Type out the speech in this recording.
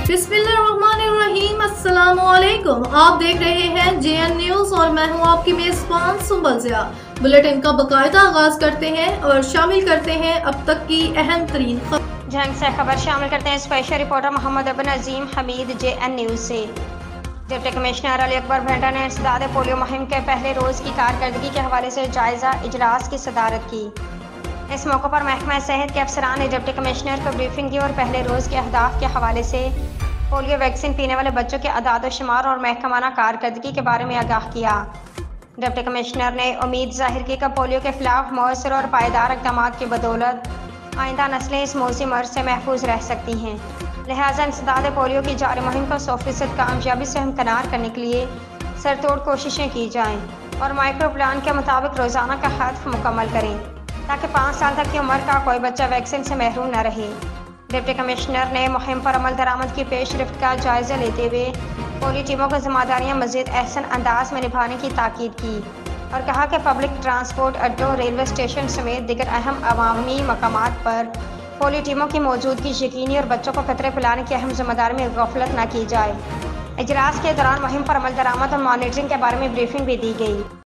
बिस्मिल्लाहिर्रहमानिर्रहीम। अस्सलामुअलैकुम। आप देख रहे हैं JN न्यूज और मैं हूं आपकी मेजबान सुंबल ज़िया। बुलेटिन का बाकायदा आगाज करते हैं और शामिल करते हैं अब तक की अहम तरीन जंग से खबर शामिल करते हैं स्पेशल रिपोर्टर मोहम्मद अबन अजीम हमीद JN न्यूज से। डिप्टी कमिश्नर अली अकबर भंटा ने इंसदाद पोलियो मुहिम के पहले रोज की कारकर्दगी के हवाले से जायजा इजलास की सदारत की। इस मौके पर महकमा सेहत के अफसरान ने डिप्टी कमिश्नर को ब्रीफिंग दी और पहले रोज के अहदाफ के हवाले से पोलियो वैक्सीन पीने वाले बच्चों के अदाद शुमार और महकमाना कारकर्दगी के बारे में आगाह किया। डिप्टी कमिश्नर ने उम्मीद जाहिर की कि पोलियो के खिलाफ मौसर और पायदार इक़दाम की बदौलत आइंदा नस्लें इस मौसी मर्ज से महफूज रह सकती हैं। लिहाजा इंसदाद पोलियो की जारी मुहिम को 100% कामयाबी से हमकनार करने के लिए सरतोड़ कोशिशें की जाएँ और माइक्रो प्लान के मुताबिक रोज़ाना का हदफ मुकम्मल करें ताकि 5 साल तक की उम्र का कोई बच्चा वैक्सीन से महरूम न रहे। डिप्टी कमिश्नर ने मुहिम पर अमल दरामद की पेशरफ्त का जायजा लेते हुए पोलियो टीमों को जिम्मेदारियाँ मज़ीद अहसन अंदाज में निभाने की ताकीद की और कहा कि पब्लिक ट्रांसपोर्ट अड्डों, रेलवे स्टेशन समेत दीगर अहम अवामी मकामात पर पोलियो टीमों की मौजूदगी यकीनी और बच्चों को खतरे पिलाने की अहम जिम्मेदारी में गफलत न की जाए। इजलास के दौरान मुहिम पर अमल दरामद और मॉनिटरिंग के बारे में ब्रीफिंग भी दी गई।